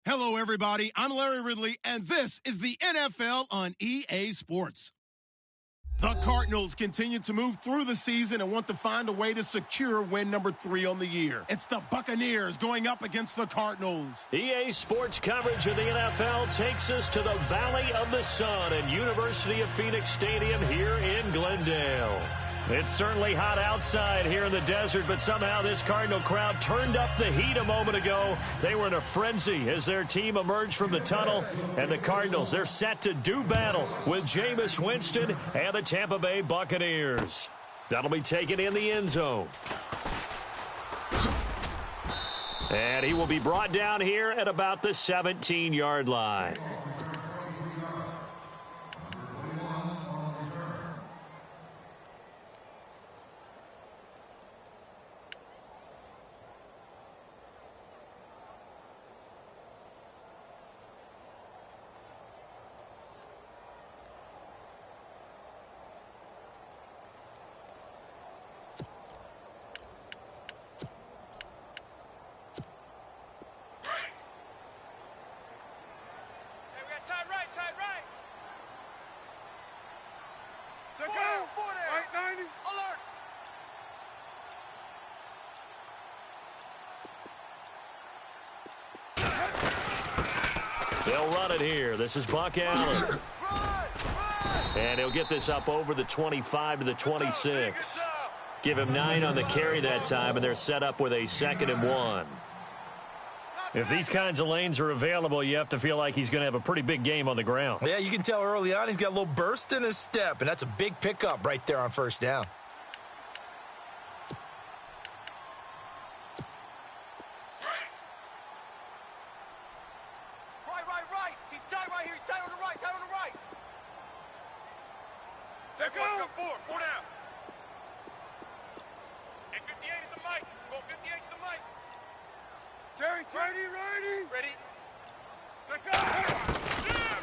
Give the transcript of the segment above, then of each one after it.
Hello, everybody. I'm Larry Ridley, and this is the NFL on EA Sports. The Cardinals continue to move through the season and want to find a way to secure win number 3 on the year. It's the Buccaneers going up against the Cardinals. EA Sports coverage of the NFL takes us to the Valley of the Sun and University of Phoenix Stadium here in Glendale. It's certainly hot outside here in the desert, but somehow this Cardinal crowd turned up the heat a moment ago. They were in a frenzy as their team emerged from the tunnel, and the Cardinals, they're set to do battle with Jameis Winston and the Tampa Bay Buccaneers. That'll be taken in the end zone. And he will be brought down here at about the 17-yard line. They'll run it here. This is Buck Allen. And he'll get this up over the 25 to the 26. Give him 9 on the carry that time, and they're set up with a 2nd and 1. If these kinds of lanes are available, you have to feel like he's going to have a pretty big game on the ground. Yeah, you can tell early on he's got a little burst in his step, and that's a big pickup right there on first down.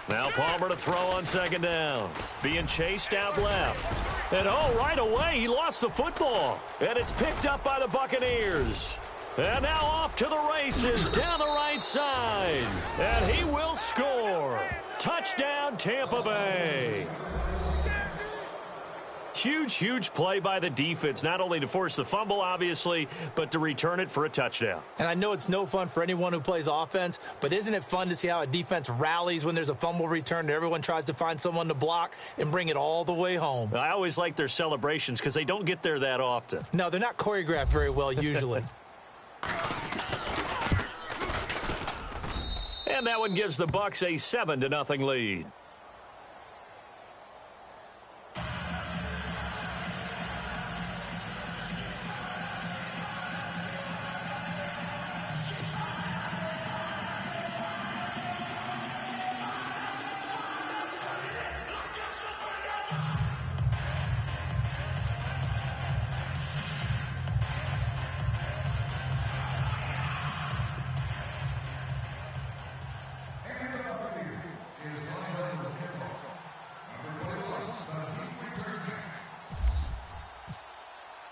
Now Palmer to throw on 2nd down. Being chased out left. And right away he lost the football. And it's picked up by the Buccaneers. And now off to the races down the right side. And he will score. Touchdown Tampa Bay. Huge play by the defense, not only to force the fumble, obviously, but to return it for a touchdown. And I know it's no fun for anyone who plays offense, but isn't it fun to see how a defense rallies when there's a fumble return and everyone tries to find someone to block and bring it all the way home? I always like their celebrations because they don't get there that often. No, they're not choreographed very well usually. And that one gives the Bucs a 7-0 lead.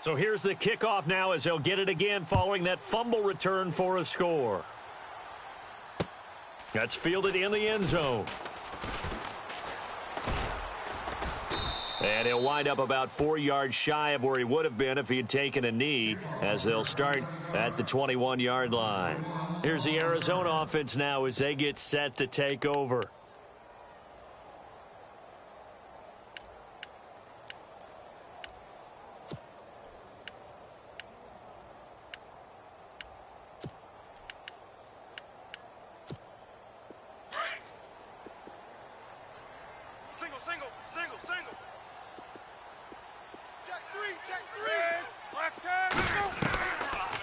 So here's the kickoff now as they'll get it again following that fumble return for a score. That's fielded in the end zone. And he'll wind up about 4 yards shy of where he would have been if he had taken a knee, as they'll start at the 21-yard line. Here's the Arizona offense now as they get set to take over.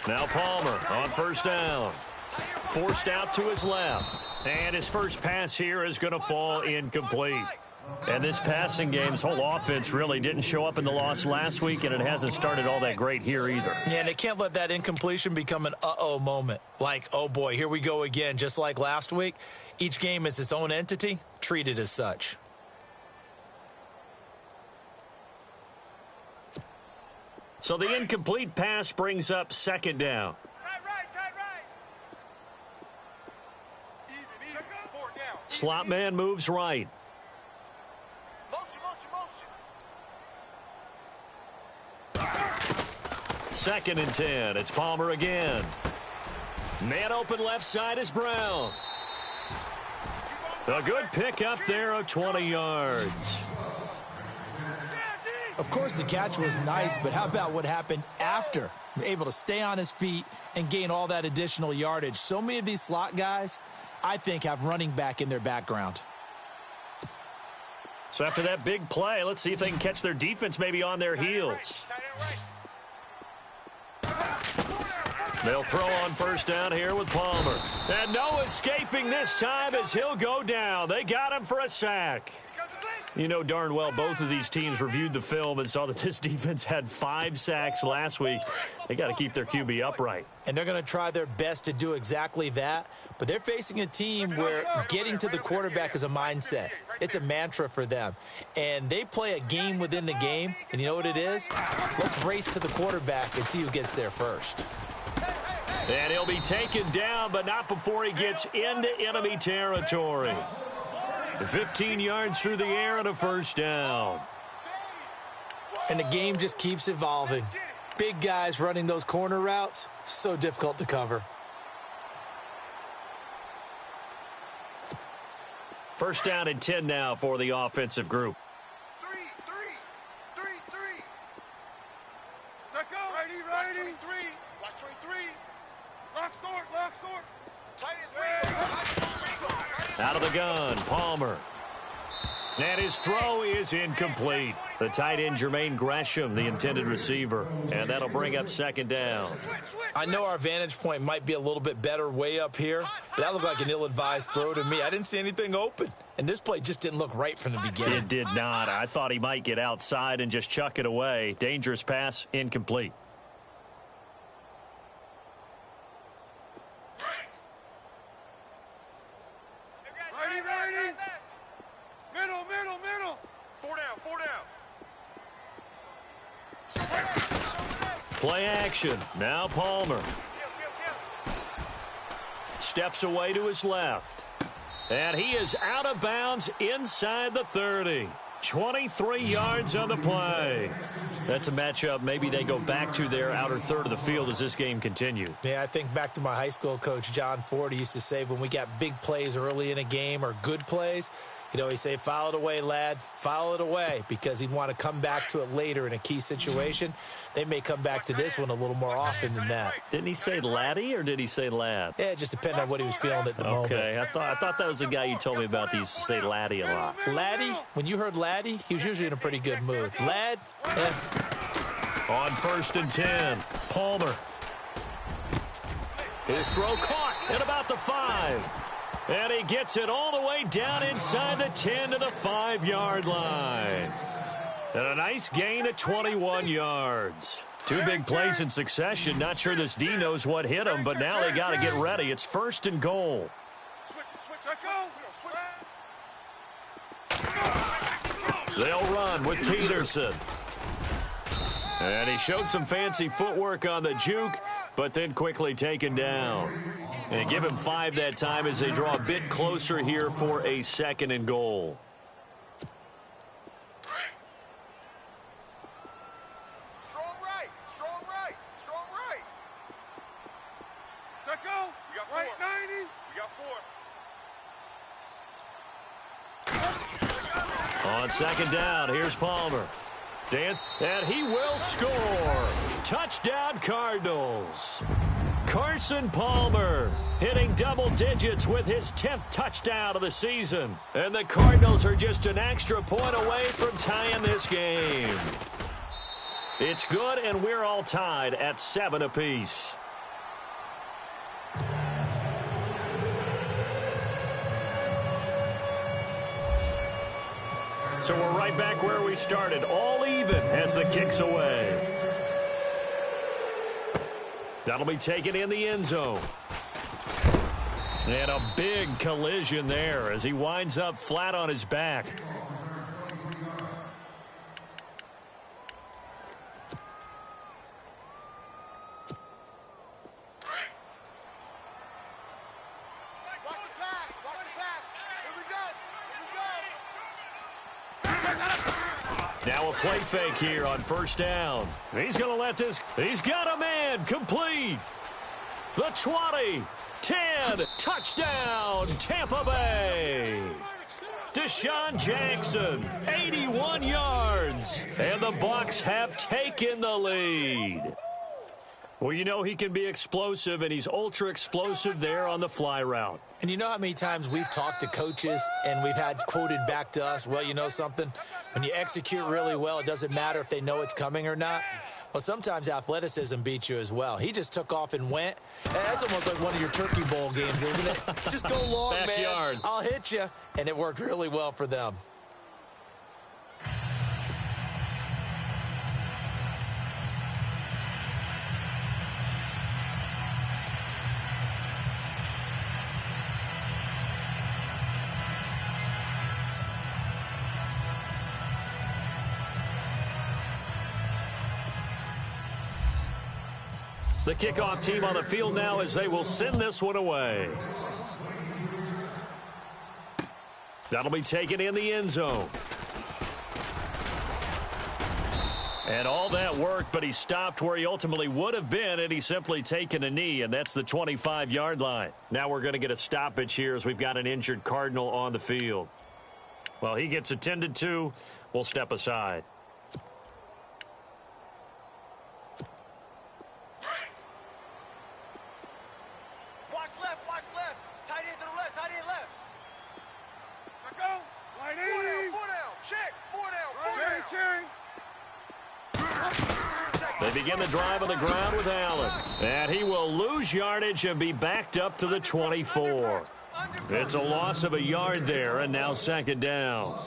Now Palmer on 1st down. Forced out to his left. And his first pass here is going to fall incomplete. And this passing game's whole offense really didn't show up in the loss last week, and it hasn't started all that great here either. Yeah, and they can't let that incompletion become an uh-oh moment. Like, oh boy, here we go again, just like last week. Each game is its own entity, treated as such. So the incomplete pass brings up 2nd down. Tight right. Slot man moves right. Second and 10. It's Palmer again. Man open left side is Brown. A good pick up there of 20 yards. Of course, the catch was nice, but how about what happened after? Able to stay on his feet and gain all that additional yardage. So many of these slot guys, I think, have running back in their background. So after that big play, let's see if they can catch their defense maybe on their heels. They'll throw on first down here with Palmer. And no escaping this time as he'll go down. They got him for a sack. You know darn well both of these teams reviewed the film and saw that this defense had 5 sacks last week. They got to keep their QB upright. And they're going to try their best to do exactly that. But they're facing a team where getting to the quarterback is a mindset. It's a mantra for them. And they play a game within the game. And you know what it is? Let's race to the quarterback and see who gets there first. And he'll be taken down, but not before he gets into enemy territory. 15 yards through the air and a first down. And the game just keeps evolving. Big guys running those corner routes, so difficult to cover. First down and 10 now for the offensive group. Let go. Righty. 23. Watch 23. Lock sort. Tight as Out of the gun, Palmer. And his throw is incomplete. The tight end, Jermaine Gresham, the intended receiver. And that'll bring up second down. I know our vantage point might be a little bit better way up here, but that looked like an ill-advised throw to me. I didn't see anything open. And this play just didn't look right from the beginning. It did not. I thought he might get outside and just chuck it away. Dangerous pass, incomplete. Righty. Middle. 4 down. Play action. Now Palmer. Steps away to his left. And he is out of bounds inside the 30. 23 yards on the play. That's a matchup maybe they go back to their outer third of the field as this game continues. Yeah, I think back to my high school coach, John Ford. He used to say when we got big plays early in a game or good plays, you know, he'd say, foul it away, lad. Foul it away, because he'd want to come back to it later in a key situation. They may come back to this one a little more often than that. Didn't he say laddie or did he say lad? Yeah, it just depended on what he was feeling at the moment. Okay, I thought that was the guy you told me about that used to say laddie a lot. Laddie, when you heard laddie, he was usually in a pretty good mood. Lad, On first and 10, Palmer. His throw caught at about the 5. And he gets it all the way down inside the 10 to the 5-yard line. And a nice gain of 21 yards. 2 big plays in succession. Not sure this D knows what hit him, but now they got to get ready. It's first and goal. They'll run with Peterson. And he showed some fancy footwork on the juke, but then quickly taken down. And give him 5 that time as they draw a bit closer here for a second and goal. Strong right. Let go. We got 4. Right 90. We got 4. On second down, here's Palmer. Dance, and he will score. Touchdown, Cardinals. Carson Palmer hitting double digits with his 10th touchdown of the season. And the Cardinals are just an extra point away from tying this game. It's good, and we're all tied at 7 apiece. So we're right back where we started, all even as the kick's away. That'll be taken in the end zone. And a big collision there as he winds up flat on his back. Watch the pass. Here we go. Now a play fake here on first down. He's going to let this. He's got a man complete. The 20, 10, touchdown, Tampa Bay. Deshaun Jackson, 81 yards, and the Bucs have taken the lead. Well, you know he can be explosive, and he's ultra-explosive there on the fly route. And you know how many times we've talked to coaches and we've had quoted back to us, well, you know something? When you execute really well, it doesn't matter if they know it's coming or not. Well, sometimes athleticism beats you as well. He just took off and went. That's almost like one of your Turkey Bowl games, isn't it? Just go long, Backyard. man. I'll hit you. And it worked really well for them. The kickoff team on the field now as they will send this one away. That'll be taken in the end zone. And all that worked, but he stopped where he ultimately would have been had he simply taken a knee, and that's the 25-yard line. Now we're going to get a stoppage here as we've got an injured Cardinal on the field. Well, he gets attended to. We'll step aside. They begin the drive on the ground with Allen. And he will lose yardage and be backed up to the 24. It's a loss of a yard there, and now second down.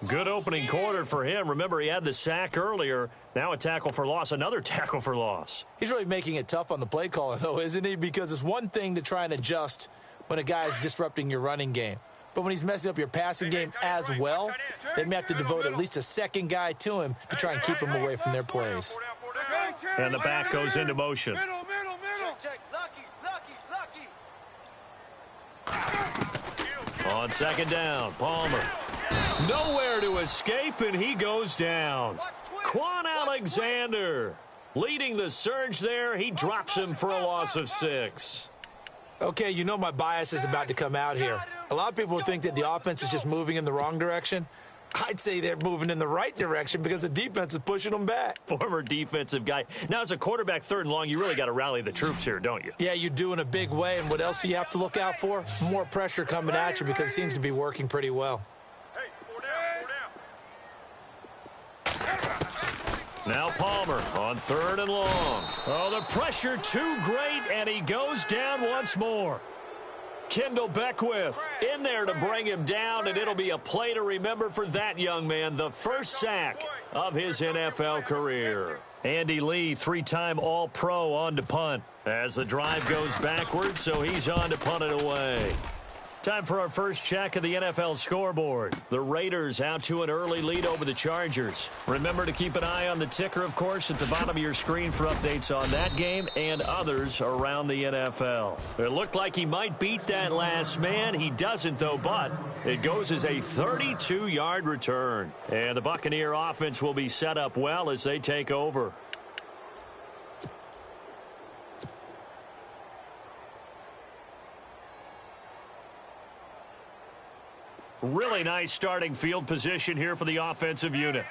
Good opening quarter for him. Remember, he had the sack earlier. Now a tackle for loss, another tackle for loss. He's really making it tough on the play caller, though, isn't he? Because it's one thing to try and adjust when a guy is disrupting your running game. But when he's messing up your passing game as well, they may have to devote at least a second guy to him to try and keep him away from their plays. And the back goes into motion. On second down, Palmer. Nowhere to escape, and he goes down. Quan Alexander leading the surge there. He drops him for a loss of 6. Okay, you know my bias is about to come out here. A lot of people think that the offense is just moving in the wrong direction. I'd say they're moving in the right direction because the defense is pushing them back. Former defensive guy. Now, as a quarterback, third and long, you really got to rally the troops here, don't you? Yeah, you do in a big way. And what else do you have to look out for? More pressure coming at you because it seems to be working pretty well. Now Palmer on third and long. Oh, the pressure too great, and he goes down once more. Kendall Beckwith in there to bring him down, and it'll be a play to remember for that young man. The first sack of his NFL career. Andy Lee, 3-time All-Pro, on to punt as the drive goes backwards, so he's on to punt it away. Time for our first check of the NFL scoreboard. The Raiders out to an early lead over the Chargers. Remember to keep an eye on the ticker, of course, at the bottom of your screen for updates on that game and others around the NFL. It looked like he might beat that last man. He doesn't, though, but it goes as a 32-yard return. And the Buccaneer offense will be set up well as they take over. Really nice starting field position here for the offensive unit.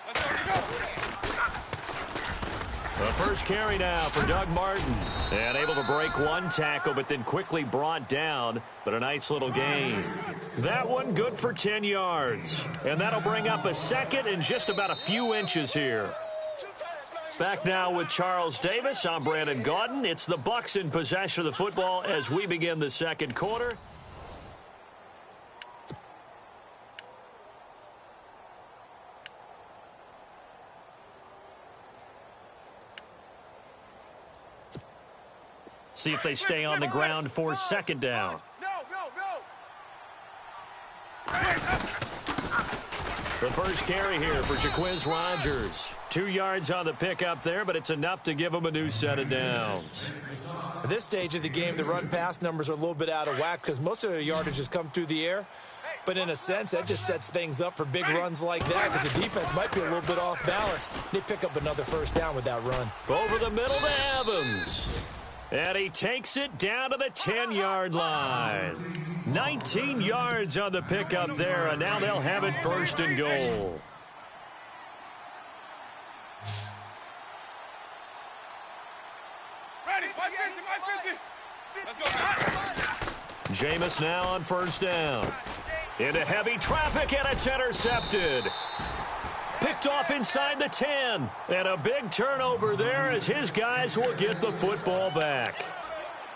The first carry now for Doug Martin. And able to break one tackle, but then quickly brought down. But a nice little gain. That one good for 10 yards. And that'll bring up a second and just about a few inches here. Back now with Charles Davis. I'm Brandon Gaudin. It's the Bucs in possession of the football as we begin the second quarter. See if they stay on the ground for second down. The first carry here for Jaquiz Rodgers. 2 yards on the pickup there, but it's enough to give him a new set of downs. At this stage of the game, the run-pass numbers are a little bit out of whack because most of the yardage has come through the air. But in a sense, that just sets things up for big runs like that because the defense might be a little bit off balance. They pick up another first down with that run. Over the middle to Evans. And he takes it down to the 10-yard line. 19 yards on the pickup there, and now they'll have it first and goal. Ready, 550. Let's go. Jameis now on first down. Into heavy traffic, and it's intercepted. Picked off inside the 10. And a big turnover there as his guys will get the football back.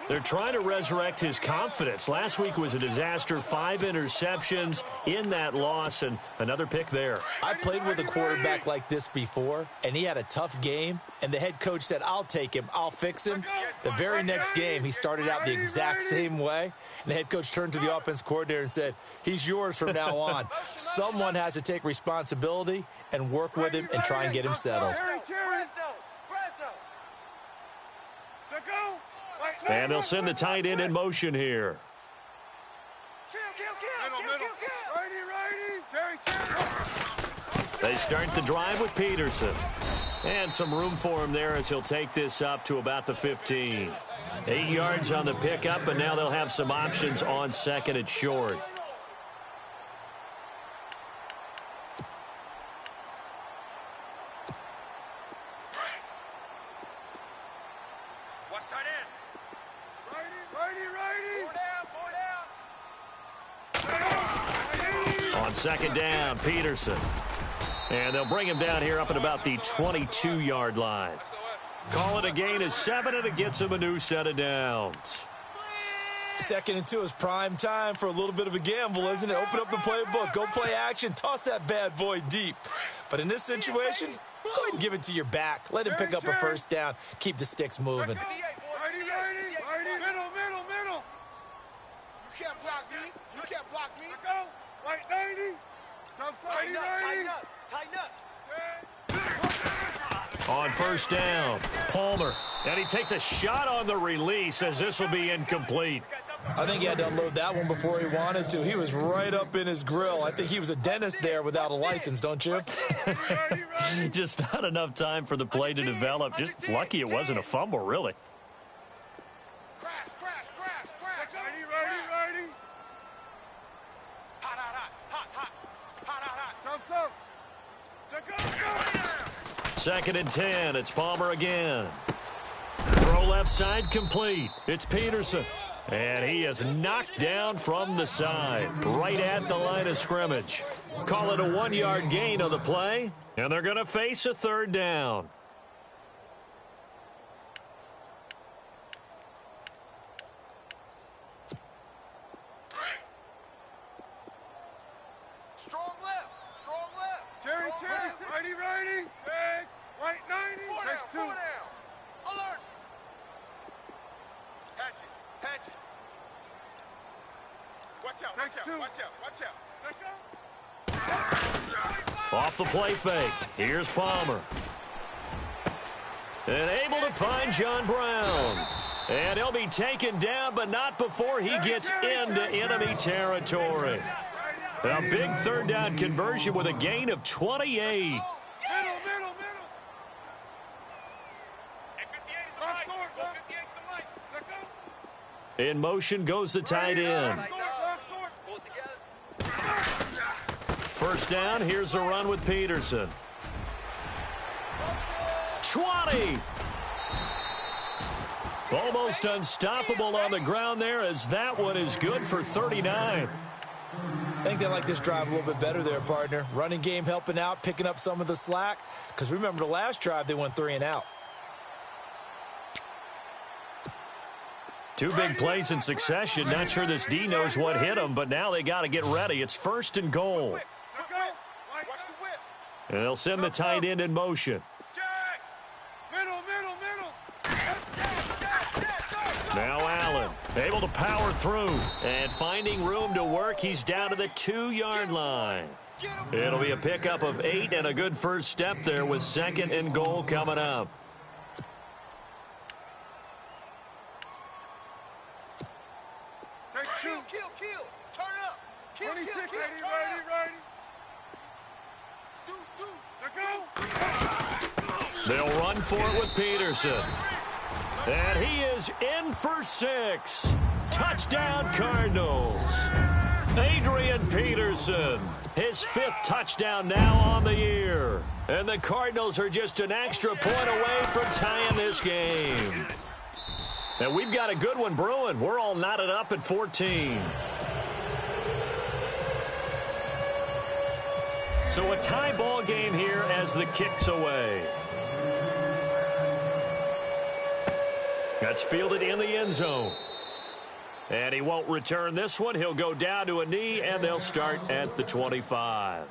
They're trying to resurrect his confidence. Last week was a disaster. 5 interceptions in that loss, and another pick there. I played with a quarterback like this before, and he had a tough game, and the head coach said, I'll take him, I'll fix him. The very next game, he started out the exact same way, and the head coach turned to the offense coordinator and said, he's yours from now on. Someone has to take responsibility and work with him and try and get him settled. And they'll send the tight end in motion here. They start the drive with Peterson. And some room for him there as he'll take this up to about the 15. 8 yards on the pickup, and now they'll have some options on second and short. Second down, Peterson. And they'll bring him down here up at about the 22-yard line. Call it a gain of 7, and it gets him a new set of downs. 2nd and 2 is prime time for a little bit of a gamble, isn't it? Open up the playbook, go play action, toss that bad boy deep. But in this situation, go ahead and give it to your back. Let him pick up a first down. Keep the sticks moving. Middle. You can't block me. You can't block me. Right 90. Tighten up. On first down, Palmer. And he takes a shot on the release as this will be incomplete. I think he had to unload that one before he wanted to. He was right up in his grill. I think he was a dentist there without a license, don't you? Just not enough time for the play to develop. Just lucky it wasn't a fumble, really. Crash. Ready. Second and 10. It's Palmer again. Throw left side complete. It's Peterson. And he is knocked down from the side, right at the line of scrimmage. Call it a 1-yard gain on the play, and they're going to face a third down. Strong left. Terry. Ready. Big. Right 90. Takes 2. Alert. Patch it. Watch out. Off the play fake. Here's Palmer. And able to find John Brown. And he'll be taken down, but not before he gets into enemy territory. A big third down conversion with a gain of 28. Middle. In motion goes the tight end. First down, here's a run with Peterson. 20. Almost unstoppable on the ground there as that one is good for 39. I think they like this drive a little bit better there, partner. Running game helping out, picking up some of the slack. Because remember the last drive, they went 3 and out. 2 big plays in succession. Not sure this D knows what hit him, but now they got to get ready. It's first and goal. And they'll send the tight end in motion. Middle. Now Allen, able to power through. And finding room to work, he's down to the 2-yard line. It'll be a pickup of 8 and a good first step there with 2nd and goal coming up. Kill. Turn up. Kill. They'll run for it with Peterson. And he is in for 6. Touchdown, Cardinals. Adrian Peterson, his 5th touchdown now on the year. And the Cardinals are just an extra point away from tying this game. And we've got a good one brewing. We're all knotted up at 14. So a tie ball game here as the kick's away. That's fielded in the end zone. And he won't return this one. He'll go down to a knee, and they'll start at the 25.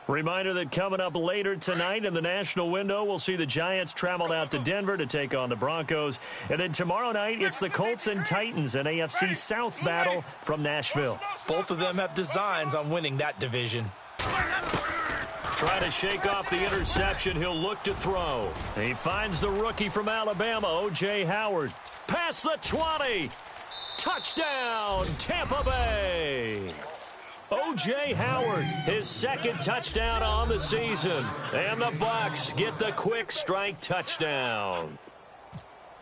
Reminder that coming up later tonight in the national window, we'll see the Giants travel out to Denver to take on the Broncos. And then tomorrow night, it's the Colts and Titans, an AFC South battle from Nashville. Both of them have designs on winning that division. Trying to shake off the interception. He'll look to throw. He finds the rookie from Alabama, O.J. Howard. Past the 20. Touchdown, Tampa Bay. O.J. Howard, his 2nd touchdown on the season. And the Bucs get the quick strike touchdown.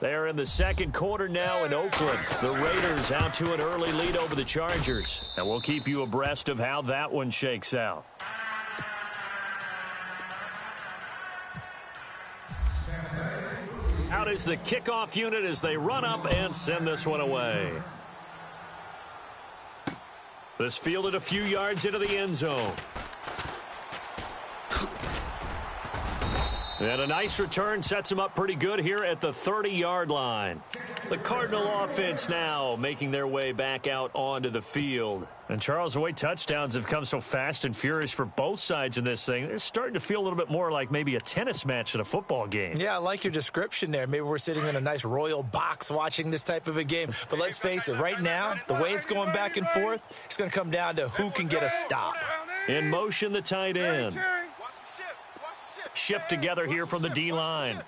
They're in the 2nd quarter now in Oakland. The Raiders out to an early lead over the Chargers. And we'll keep you abreast of how that one shakes out. Out is the kickoff unit as they run up and send this one away. This fielded a few yards into the end zone. And a nice return sets him up pretty good here at the 30-yard line. The Cardinal offense now making their way back out onto the field. And Charles, the way touchdowns have come so fast and furious for both sides in this thing, it's starting to feel a little bit more like maybe a tennis match at a football game. Yeah, I like your description there. Maybe we're sitting in a nice royal box watching this type of a game. But let's face it, right now, the way it's going back and forth, it's going to come down to who can get a stop. In motion, the tight end. Shift together here from the D-line.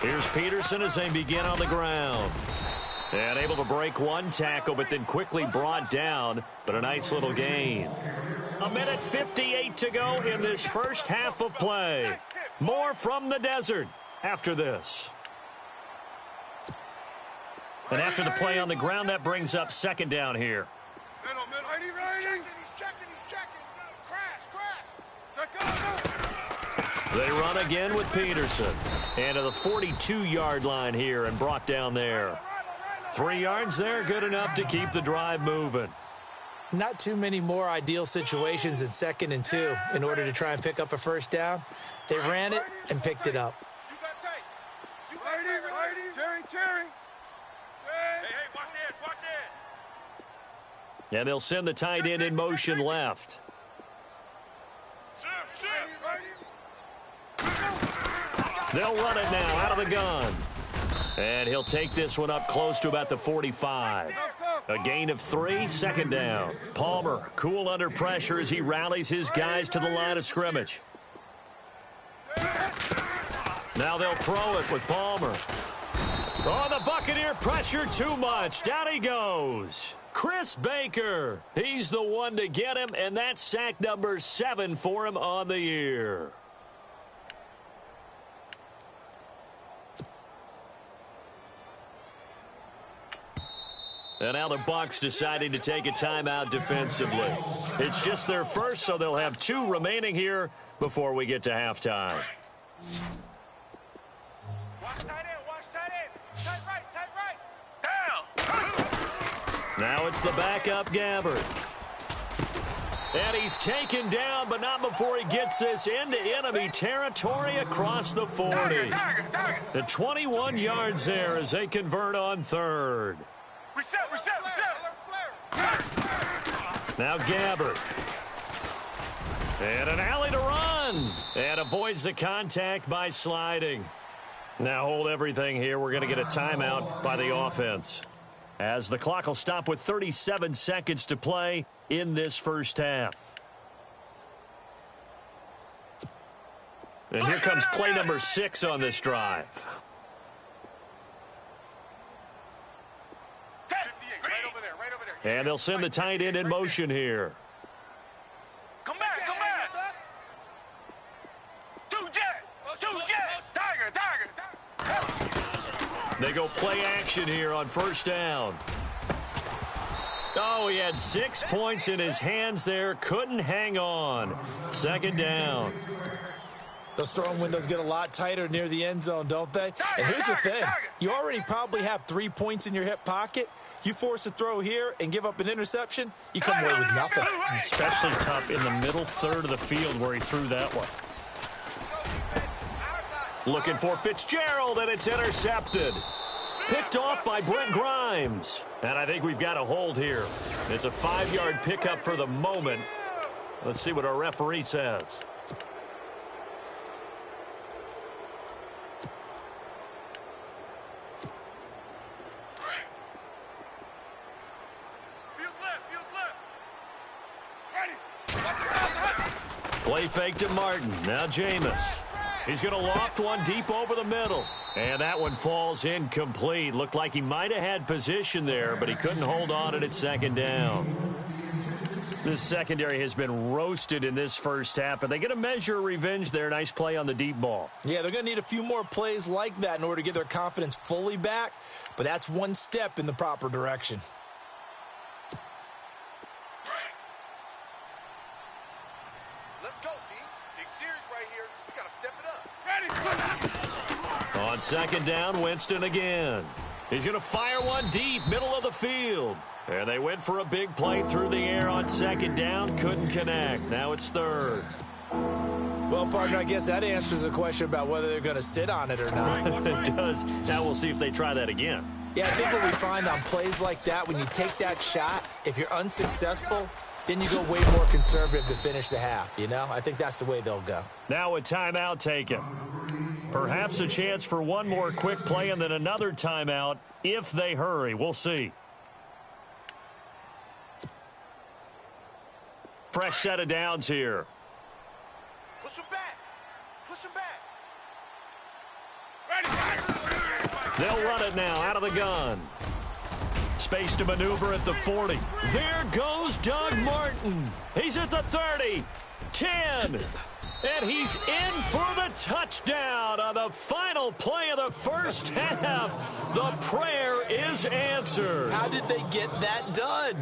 Here's Peterson as they begin on the ground. And able to break one tackle, but then quickly brought down. But a nice little gain. 1:58 to go in this first half of play. More from the desert after this. And after the play on the ground, that brings up 2nd down here. They run again with Peterson. And to the 42-yard line here and brought down there. 3 yards there, good enough to keep the drive moving. Not too many more ideal situations in 2nd and 2 in order to try and pick up a first down. They ran it and picked it up. And they'll send the tight end in motion left. They'll run it now out of the gun. And he'll take this one up close to about the 45. A gain of 3, 2nd down. Palmer cool under pressure as he rallies his guys to the line of scrimmage. Now they'll throw it with Palmer. Oh, the Buccaneer pressure too much. Down he goes. Chris Baker. He's the one to get him, and that's sack number 7 for him on the year. And now the Bucs deciding to take a timeout defensively. It's just their first, so they'll have 2 remaining here before we get to halftime. Watch tight end, watch tight end. Tight right. Down. Now it's the backup Gabbard. And he's taken down, but not before he gets this into enemy territory across the 40. The 21 yards there as they convert on 3rd. Reset. Now Gabbard. And an alley to run. And avoids the contact by sliding. Now hold everything here. We're going to get a timeout by the offense. As the clock will stop with 37 seconds to play in this first half. And here comes play number 6 on this drive. And they'll send the tight end in motion here. Come back. They go play action here on first down. Oh, he had 6 points in his hands there. Couldn't hang on. Second down. Those throwing windows get a lot tighter near the end zone, don't they? And here's the thing. You already probably have 3 points in your hip pocket. You force a throw here and give up an interception, you come away with nothing. Especially tough in the middle third of the field where he threw that one. Looking for Fitzgerald, and it's intercepted. Picked off by Brent Grimes. And I think we've got a hold here. It's a 5-yard pickup for the moment. Let's see what our referee says. Play fake to Martin. Now Jameis. He's going to loft one deep over the middle. And that one falls incomplete. Looked like he might have had position there, but he couldn't hold on to it at second down. This secondary has been roasted in this first half, but they get a measure of revenge there. Nice play on the deep ball. Yeah, they're going to need a few more plays like that in order to get their confidence fully back, but that's one step in the proper direction. On second down, Winston again. He's going to fire one deep, middle of the field. And they went for a big play through the air on second down. Couldn't connect. Now it's third. Well, partner, I guess that answers the question about whether they're going to sit on it or not. It does. Now we'll see if they try that again. Yeah, I think what we find on plays like that, when you take that shot, if you're unsuccessful, then you go way more conservative to finish the half, you know? I think that's the way they'll go. Now a timeout taken. Perhaps a chance for one more quick play and then another timeout if they hurry. We'll see. Fresh set of downs here. Push him back. Push him back. They'll run it now out of the gun. Space to maneuver at the 40. There goes Doug Martin. He's at the 30. 10. And he's in for the touchdown on the final play of the first half. The prayer is answered. How did they get that done?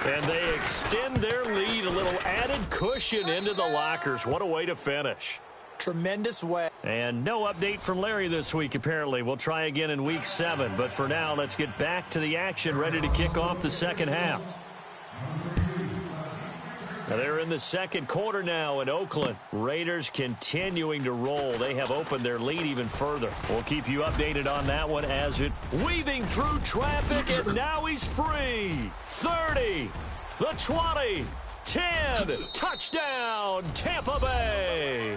And they extend their lead, a little added cushion into the lockers. What a way to finish. Tremendous way. And no update from Larry this week, apparently. We'll try again in week 7. But for now, let's get back to the action, ready to kick off the second half. Now they're in the second quarter now in Oakland. Raiders continuing to roll. They have opened their lead even further. We'll keep you updated on that one as it weaving through traffic, and now he's free. 30, the 20, 10, touchdown, Tampa Bay.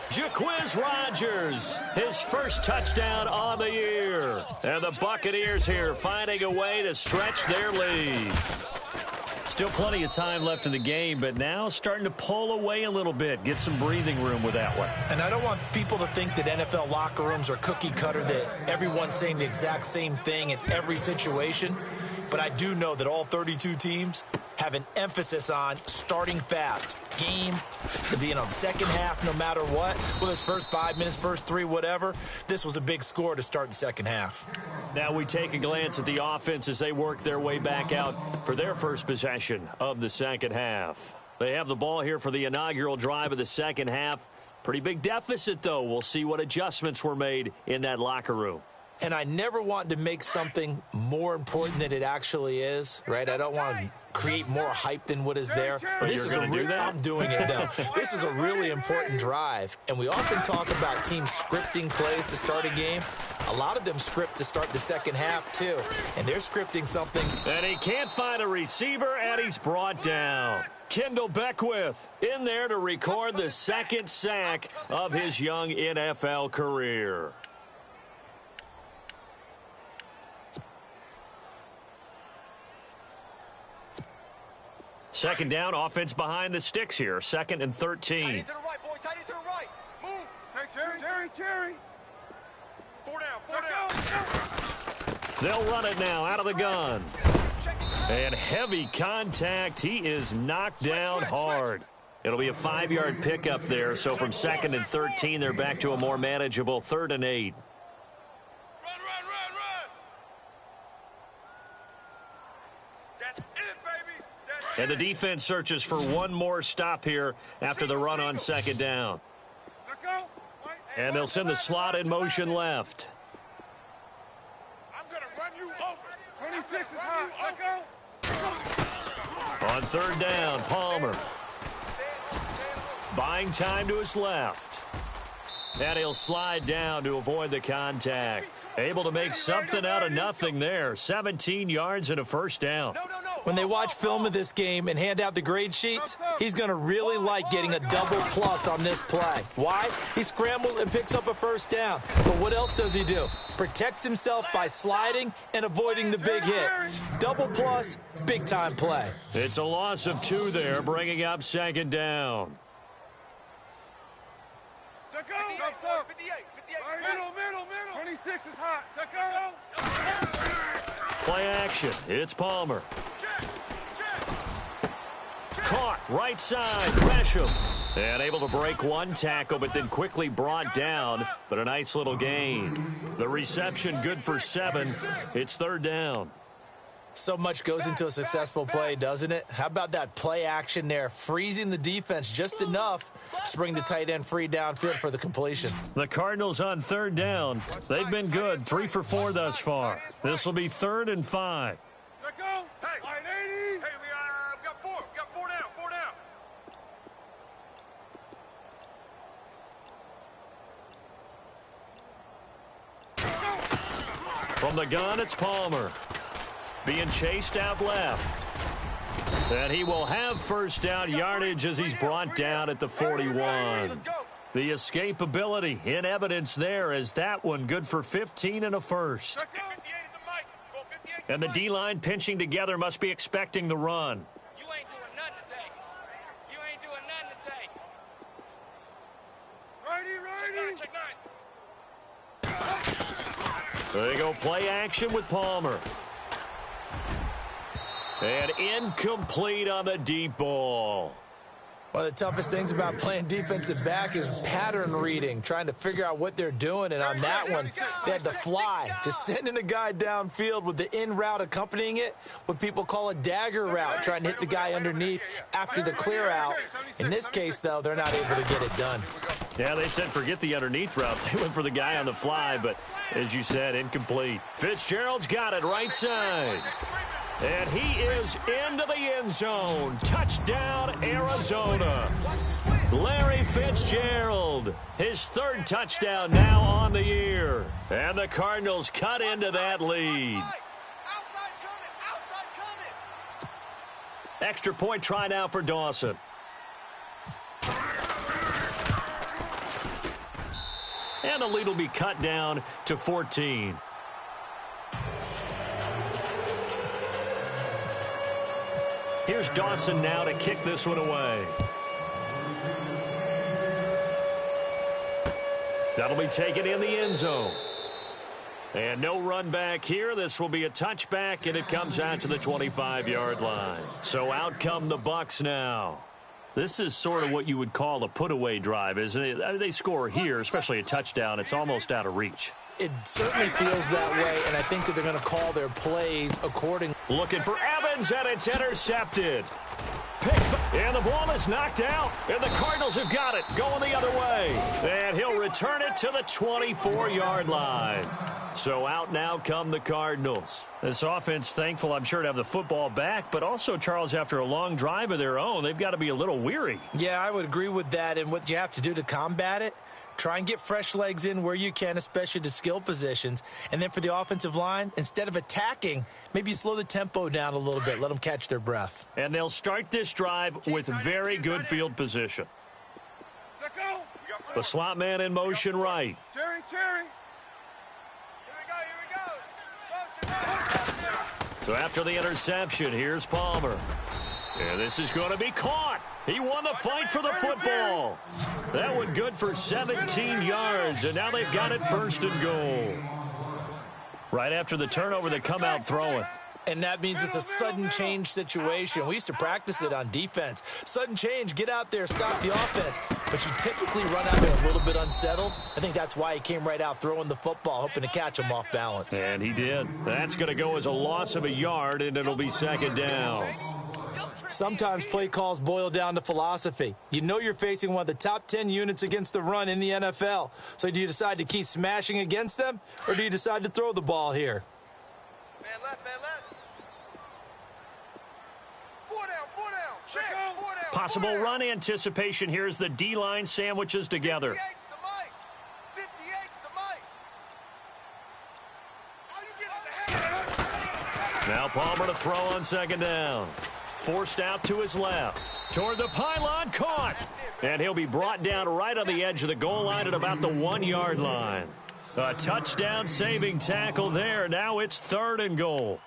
Jaquiz Rodgers, his first touchdown on the year. And the Buccaneers here finding a way to stretch their lead. Still plenty of time left in the game, but now starting to pull away a little bit. Get some breathing room with that one. And I don't want people to think that NFL locker rooms are cookie cutter, that everyone's saying the exact same thing in every situation. But I do know that all 32 teams have an emphasis on starting fast. Game, second half, no matter what. Whether it's first 5 minutes, first 3, whatever. This was a big score to start the second half. Now we take a glance at the offense as they work their way back out for their first possession of the second half. They have the ball here for the inaugural drive of the second half. Pretty big deficit, though. We'll see what adjustments were made in that locker room. And I never want to make something more important than it actually is, right? I don't want to create more hype than what is there. But this is I'm doing it now. This is a really important drive. And we often talk about teams scripting plays to start a game. A lot of them script to start the second half, too. And they're scripting something. And he can't find a receiver, and he's brought down. Kendall Beckwith in there to record the second sack of his young NFL career. Second down, offense behind the sticks here. 2nd and 13. Tight into the right, boy. Tight into the right. Move. Hey, Jerry. 4 down. They'll run it now out of the gun. And heavy contact. He is knocked down hard. It'll be a 5-yard pickup there. So from 2nd and 13, they're back to a more manageable 3rd and 8. And the defense searches for one more stop here after the run on second down. And they'll send the slot in motion left. I'm going to run you over. 26 is hot. On third down, Palmer. Buying time to his left. And he'll slide down to avoid the contact. Able to make something out of nothing there. 17 yards and a first down. When they watch film of this game and hand out the grade sheets, he's going to really like getting a double plus on this play. Why? He scrambles and picks up a first down. But what else does he do? Protects himself by sliding and avoiding the big hit. Double plus, big-time play. It's a loss of 2 there, bringing up second down. 26 is hot. Play action. It's Palmer. Caught right side. Gresham. And able to break one tackle, but then quickly brought down. But a nice little gain. The reception good for 7. It's third down. So much goes into a successful play, doesn't it? How about that play action there, freezing the defense just enough to bring the tight end free downfield for the completion. The Cardinals on third down. They've been good, 3 for 4 thus far. This will be 3rd and 5. Hey, we got 4. We got 4 down. 4 down. From the gun, it's Palmer. Being chased out left. And he will have first down yardage as he's brought down at the 41. The escapability in evidence there as that one good for 15 and a first. And the D-line pinching together must be expecting the run. You ain't doing nothing today. You ain't doing nothing today. Righty. They go play action with Palmer. And incomplete on the deep ball. One of the toughest things about playing defensive back is pattern reading, trying to figure out what they're doing. And on that one, they had the fly, just sending a guy downfield with the in route accompanying it, what people call a dagger route, trying to hit the guy underneath after the clear out. In this case, though, they're not able to get it done. Yeah, they said forget the underneath route. They went for the guy on the fly, but as you said, incomplete. Fitzgerald's got it right side. And he is into the end zone. Touchdown, Arizona. Larry Fitzgerald, his 3rd touchdown now on the year. And the Cardinals cut into that lead. Extra point try now for Dawson. And the lead will be cut down to 14. Here's Dawson now to kick this one away. That'll be taken in the end zone. And no run back here. This will be a touchback, and it comes out to the 25-yard line. So out come the Bucs now. This is sort of what you would call a put-away drive, isn't it? I mean, they score here, especially a touchdown. It's almost out of reach. It certainly feels that way, and I think that they're going to call their plays accordingly. Looking for Evans, and it's intercepted. Picked, and the ball is knocked out, and the Cardinals have got it going the other way. And he'll return it to the 24-yard line. So out now come the Cardinals. This offense, thankful, I'm sure, to have the football back, but also, Charles, after a long drive of their own, they've got to be a little weary. Yeah, I would agree with that, and what you have to do to combat it, try and get fresh legs in where you can, especially to skill positions. And then for the offensive line, instead of attacking, maybe slow the tempo down a little bit. Let them catch their breath. And they'll start this drive with very good field position. The slot man in motion right. Cherry. Here we go. So after the interception, here's Palmer. And this is going to be caught. He won the fight for the football. That one good for 17 yards, and now they've got it 1st and goal. Right after the turnover, they come out throwing. And that means it's a sudden change situation. We used to practice it on defense. Sudden change, get out there, stop the offense. But you typically run out there a little bit unsettled. I think that's why he came right out throwing the football, hoping to catch him off balance. And he did. That's going to go as a loss of a yard, and it'll be 2nd down. Sometimes play calls boil down to philosophy. You know you're facing one of the top 10 units against the run in the NFL. So do you decide to keep smashing against them, or do you decide to throw the ball here? Man left, man left. 4 down, 4 down. Check, 4 down. Possible run anticipation here as the D-line sandwiches together. 58's the mic. 58's the mic. Oh, you get Now Palmer to throw on second down. Forced out to his left. Toward the pylon, caught. And he'll be brought down right on the edge of the goal line at about the 1-yard line. A touchdown-saving tackle there. Now it's 3rd and goal.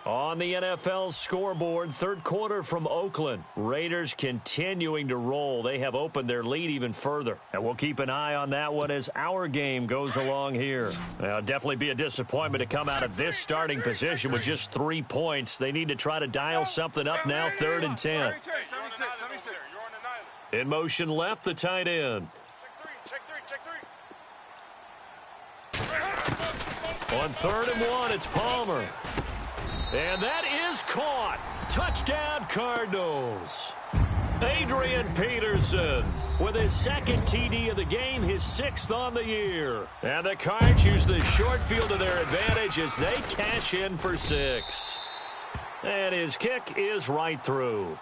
On the NFL scoreboard, third quarter from Oakland. Raiders continuing to roll. They have opened their lead even further. And we'll keep an eye on that one as our game goes along here. It'll definitely be a disappointment to come out of this starting position with just 3 points. They need to try to dial something up now, 3rd and 10. In motion left, the tight end. Check three. On 3rd and 1, it's Palmer. And that is caught. Touchdown, Cardinals. Adrian Peterson with his 2nd TD of the game, his 6th on the year. And the Cards use the short field to their advantage as they cash in for 6. And his kick is right through.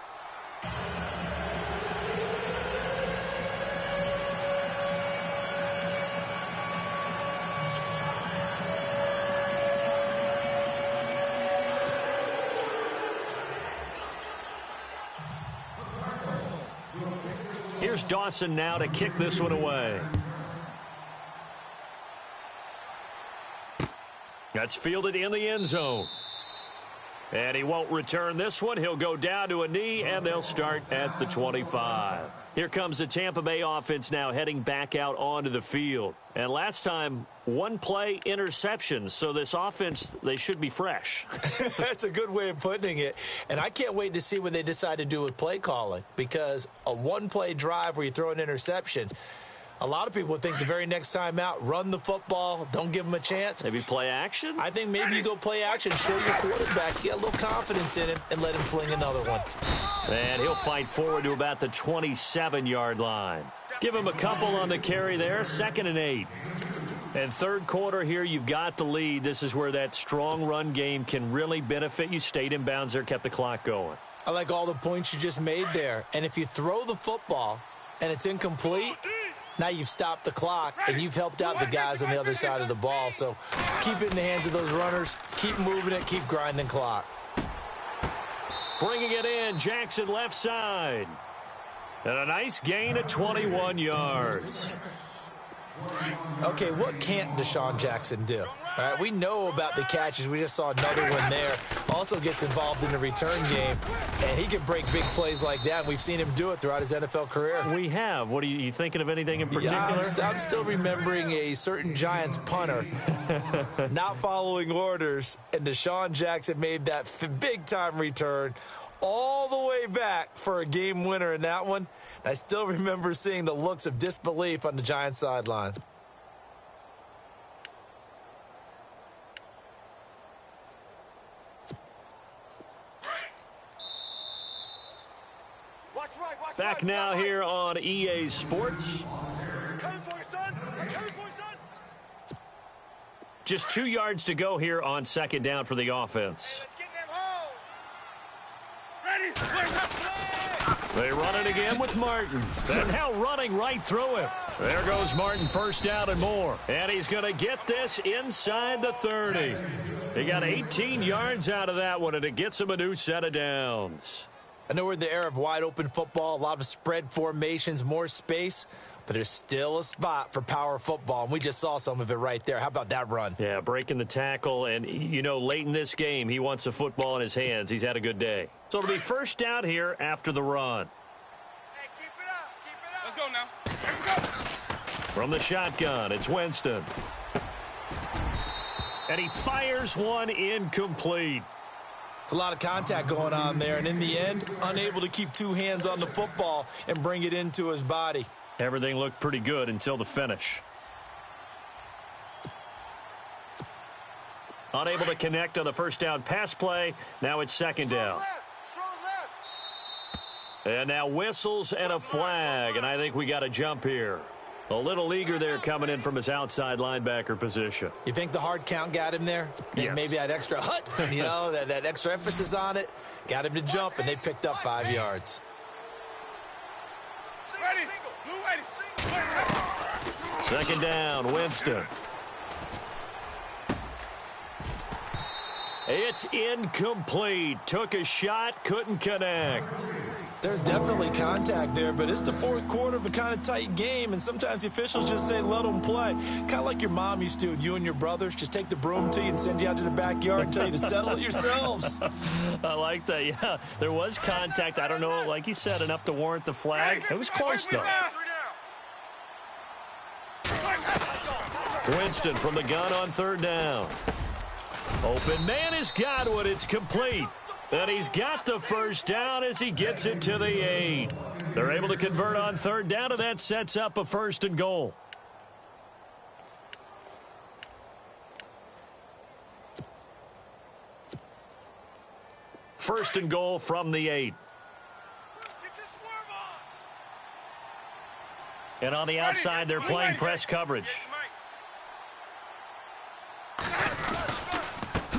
Here's Dawson now to kick this one away. That's fielded in the end zone. And he won't return this one. He'll go down to a knee, and they'll start at the 25. Here comes the Tampa Bay offense now heading back out onto the field. And last time, 1-play interceptions. So this offense, they should be fresh. That's a good way of putting it. And I can't wait to see what they decide to do with play calling, because a 1-play drive where you throw an interception, a lot of people would think the very next time out, run the football, don't give them a chance. Maybe play action? I think maybe you go play action, show your quarterback, get a little confidence in him, and let him fling another one. And he'll fight forward to about the 27-yard line. Give him a couple on the carry there, 2nd and 8. And third quarter here, you've got the lead. This is where that strong run game can really benefit you. Stayed in bounds there, kept the clock going. I like all the points you just made there. And if you throw the football and it's incomplete, now you've stopped the clock and you've helped out the guys on the other side of the ball. So keep it in the hands of those runners. Keep moving it. Keep grinding clock. Bringing it in, Jackson left side. And a nice gain of 21 yards. Okay, what can't Deshaun Jackson do? All right, we know about the catches. We just saw another one there. Also gets involved in the return game, and he can break big plays like that. And we've seen him do it throughout his NFL career. We have. What are you thinking of anything in particular? Yeah, I'm still remembering a certain Giants punter not following orders, and Deshaun Jackson made that big-time return all the way back for a game winner in that one. I still remember seeing the looks of disbelief on the Giants sideline. Back now here on EA Sports. Coming for you, son. I'm coming for you, son. Just 2 yards to go here on second down for the offense. Let's get them holes. Ready? They run it again with Martin. And now running right through him. There goes Martin, first down and more. And he's going to get this inside the 30. He got 18 yards out of that one, and it gets him a new set of downs. I know we're in the era of wide-open football, a lot of spread formations, more space, but there's still a spot for power football, and we just saw some of it right there. How about that run? Yeah, breaking the tackle, and, you know, late in this game, he wants the football in his hands. He's had a good day. So it'll be first down here after the run. Hey, keep it up. Keep it up. Let's go now. Here we go. From the shotgun, it's Winston. And he fires one incomplete. It's a lot of contact going on there, and in the end, unable to keep two hands on the football and bring it into his body. Everything looked pretty good until the finish. Unable to connect on the first down pass play. Now it's second down. Strong left. And now whistles and a flag, and I think we got a jump here. A little eager there coming in from his outside linebacker position. You think the hard count got him there? Yes. Maybe that extra that extra emphasis on it got him to jump, and they picked up 5 yards. Ready. Blue ready. Second down, Winston. It's incomplete. Took a shot, couldn't connect. There's definitely contact there, but it's the fourth quarter of a kind of tight game, and sometimes the officials just say, let them play. Kind of like your mom used to with you and your brothers. Just take the broom to you and send you out to the backyard and tell you to settle it yourselves. I like that, yeah. There was contact. I don't know, like you said, enough to warrant the flag. It was close, though. Winston from the gun on third down. Open man has got one. It's complete. And he's got the first down as he gets it to the 8. They're able to convert on third down, and that sets up a 1st and goal. First and goal from the 8. And on the outside, they're playing press coverage.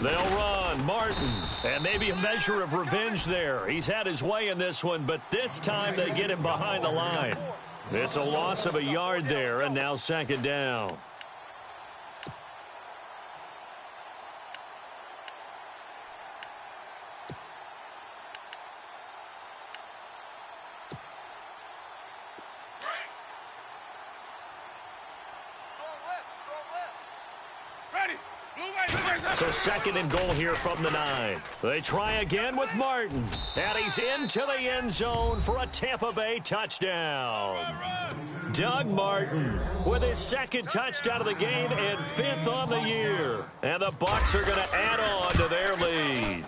They'll run. Martin. And maybe a measure of revenge there. He's had his way in this one, but this time they get him behind the line. It's a loss of a yard there, and now second down. So second and goal here from the 9. They try again with Martin. And he's into the end zone for a Tampa Bay touchdown. Doug Martin with his second touchdown of the game and 5th on the year. And the Bucs are going to add on to their lead.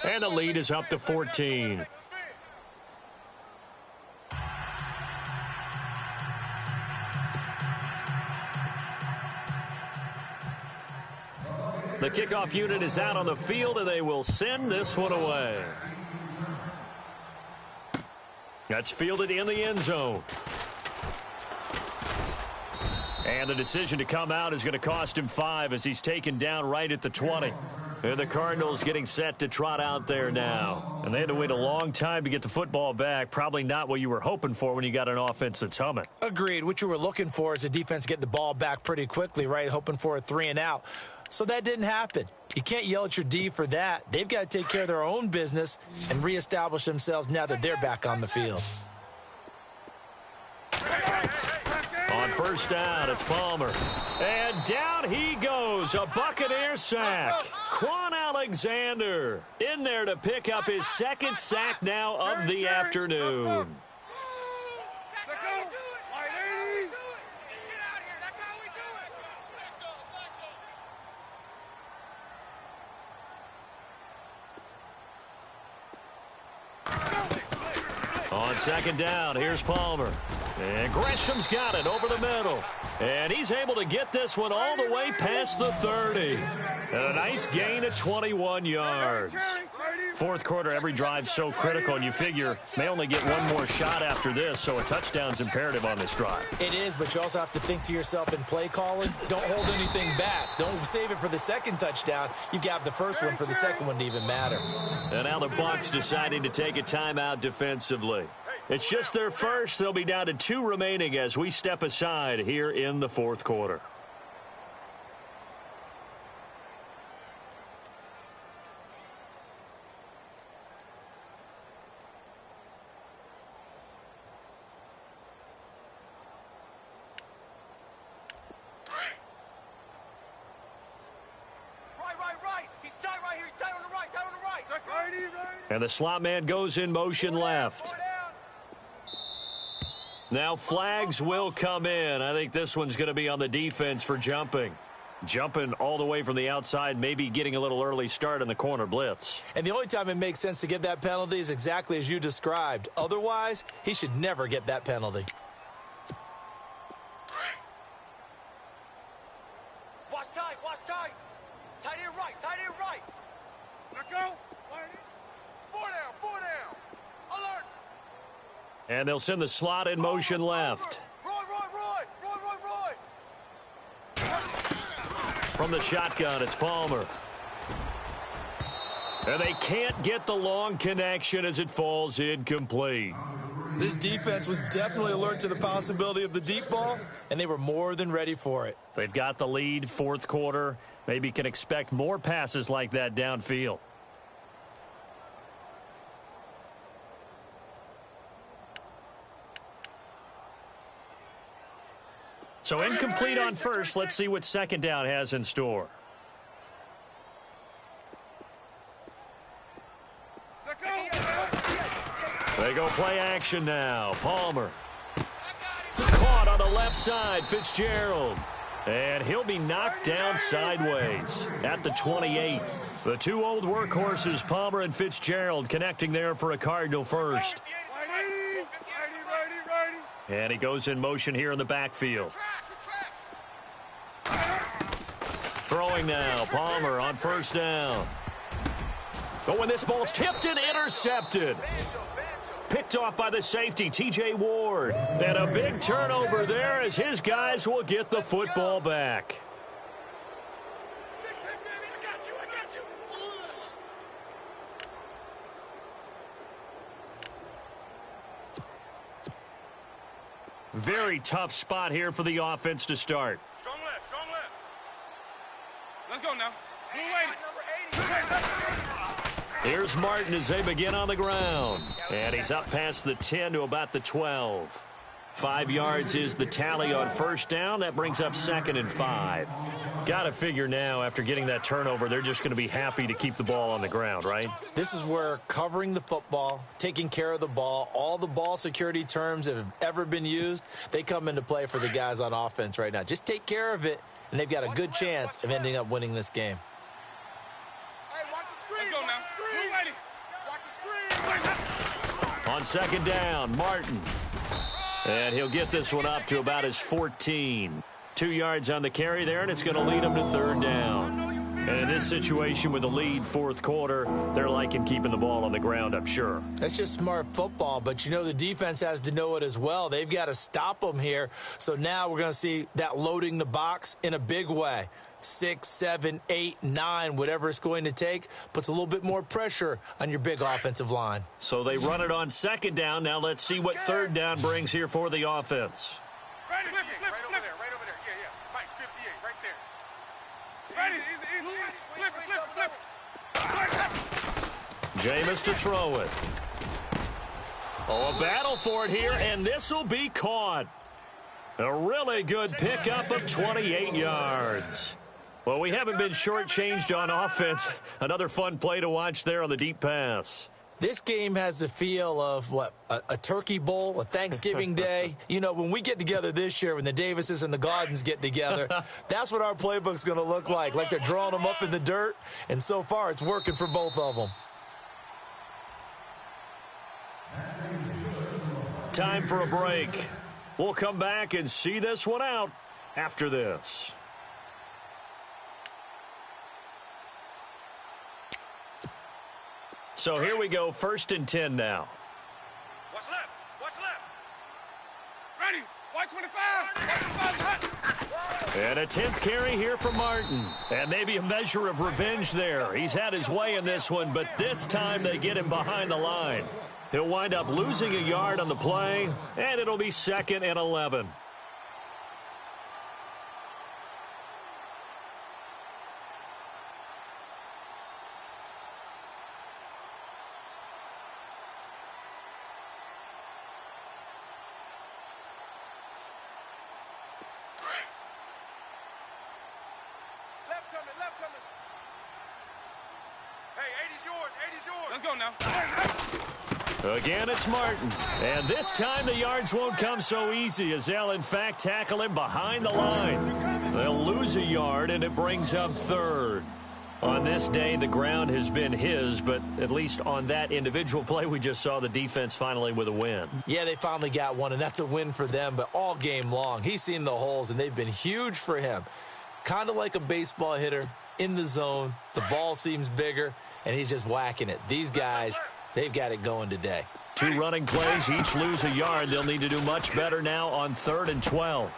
And the lead is up to 14. The kickoff unit is out on the field, and they will send this one away. That's fielded in the end zone. And the decision to come out is going to cost him 5 as he's taken down right at the 20. And the Cardinals getting set to trot out there now. And they had to wait a long time to get the football back. Probably not what you were hoping for when you got an offense that's humming. Agreed. What you were looking for is the defense getting the ball back pretty quickly, right? Hoping for a 3 and out. So that didn't happen. You can't yell at your D for that. They've got to take care of their own business and reestablish themselves now that they're back on the field. On first down, it's Palmer. And down he goes. A Buccaneer sack. Quan Alexander in there to pick up his second sack now of the afternoon. On second down, here's Palmer. And Gresham's got it over the middle. And he's able to get this one all the way past the 30. And a nice gain of 21 yards. Fourth quarter, every drive's so critical, and you figure may only get one more shot after this, so a touchdown's imperative on this drive. It is, but you also have to think to yourself in play calling, don't hold anything back. Don't save it for the second touchdown. You got the first one for the second one to even matter. And now the Bucs deciding to take a timeout defensively. It's just their first. They'll be down to 2 remaining as we step aside here in the fourth quarter. Right. He's tight right here. He's tight on the right. And the slot man goes in motion left. Now flags will come in. I think this one's going to be on the defense for jumping. Jumping all the way from the outside, maybe getting a little early start in the corner blitz. And the only time it makes sense to get that penalty is exactly as you described. Otherwise, he should never get that penalty. Watch tight. Tight end right. Let go. 4 down. Alert. And they'll send the slot in motion left. Roy. From the shotgun, it's Palmer. And they can't get the long connection as it falls incomplete. This defense was definitely alert to the possibility of the deep ball, and they were more than ready for it. They've got the lead, fourth quarter. Maybe can expect more passes like that downfield. So incomplete on first. Let's see what second down has in store. They go play action now. Palmer. Caught on the left side, Fitzgerald. And he'll be knocked down sideways at the 28. The two old workhorses, Palmer and Fitzgerald, connecting there for a Cardinal first. And he goes in motion here in the backfield. Throwing now, Palmer on first down. But when this ball's tipped and intercepted. Picked off by the safety, T.J. Ward. And a big turnover there as his guys will get the football back. Very tough spot here for the offense to start. Strong left. Let's go now. Number 80. Here's Martin as they begin on the ground. And he's up past the 10 to about the 12. 5 yards is the tally on first down. That brings up 2nd and 5. Got to figure now, after getting that turnover, they're just going to be happy to keep the ball on the ground, right? This is where covering the football, taking care of the ball, all the ball security terms that have ever been used, they come into play for the guys on offense right now. Just take care of it, and they've got a good chance of ending up winning this game. On second down, Martin. And he'll get this one up to about his 14. 2 yards on the carry there, and it's going to lead him to third down. And in this situation with the lead, fourth quarter, they're liking keeping the ball on the ground, I'm sure. That's just smart football, but you know the defense has to know it as well. They've got to stop them here. So now we're going to see that loading the box in a big way. 6, 7, 8, 9, whatever it's going to take, puts a little bit more pressure on your big offensive line. So they run it on second down. Now let's see what third down brings here for the offense. Right over there. Yeah. Mike, 58, right there. Flip. Jameis to throw it. Oh, a battle for it here, and this will be caught. A really good pickup of 28 yards. Well, we haven't been shortchanged on offense. Another fun play to watch there on the deep pass. This game has the feel of, a turkey bowl, a Thanksgiving day. You know, when we get together this year, when the Davises and the Gaudens get together, that's what our playbook's going to look like they're drawing them up in the dirt, and so far it's working for both of them. Time for a break. We'll come back and see this one out after this. So here we go, 1st and 10 now. What's left? Ready. White 25. And a 10th carry here for Martin. And maybe a measure of revenge there. He's had his way in this one, but this time they get him behind the line. He'll wind up losing a yard on the play, and it'll be 2nd and 11. Left coming. Hey, 80's yours. Let's go now. Again, it's Martin. And this time the yards won't come so easy as they'll, in fact, tackle him behind the line. They'll lose a yard, and it brings up 3rd. On this day, the ground has been his, but at least on that individual play, we just saw the defense finally with a win. Yeah, they finally got one, and that's a win for them, but all game long, he's seen the holes, and they've been huge for him. Kind of like a baseball hitter in the zone. The ball seems bigger, and he's just whacking it. These guys, they've got it going today. 2 running plays, each lose a yard. They'll need to do much better now on 3rd and 12.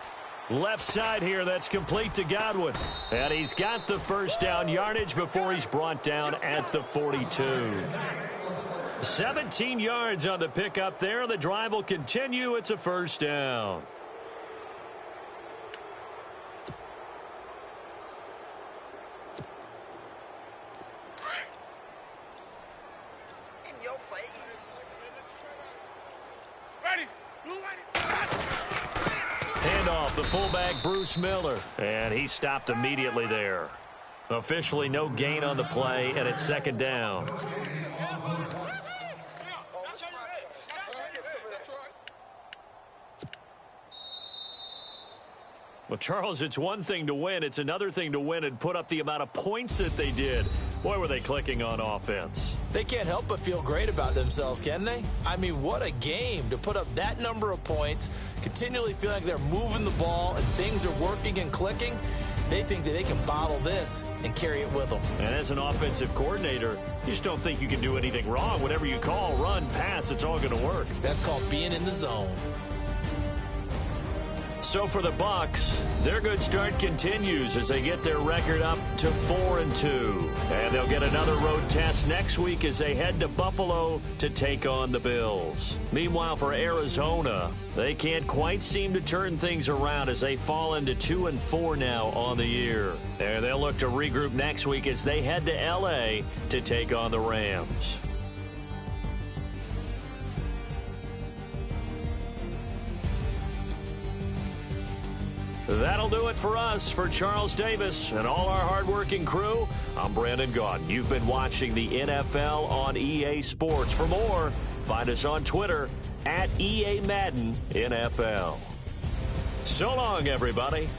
Left side here, that's complete to Godwin. And he's got the first down yardage before he's brought down at the 42. 17 yards on the pickup there. The drive will continue. It's a first down. In your face. Handoff, the fullback, Bruce Miller. And he stopped immediately there. Officially no gain on the play, and it's 2nd down. Well, Charles, it's one thing to win. It's another thing to win and put up the amount of points that they did. Boy, were they clicking on offense. They can't help but feel great about themselves, can they? I mean, what a game to put up that number of points, continually feeling like they're moving the ball and things are working and clicking. They think that they can bottle this and carry it with them. And as an offensive coordinator, you just don't think you can do anything wrong. Whatever you call, run, pass, it's all going to work. That's called being in the zone. So for the Bucs, their good start continues as they get their record up to 4-2. And they'll get another road test next week as they head to Buffalo to take on the Bills. Meanwhile, for Arizona, they can't quite seem to turn things around as they fall into 2-4 now on the year. And they'll look to regroup next week as they head to L.A. to take on the Rams. That'll do it for us. For Charles Davis and all our hardworking crew, I'm Brandon Gaudin. You've been watching the NFL on EA Sports. For more, find us on Twitter @EA Madden NFL. So long, everybody.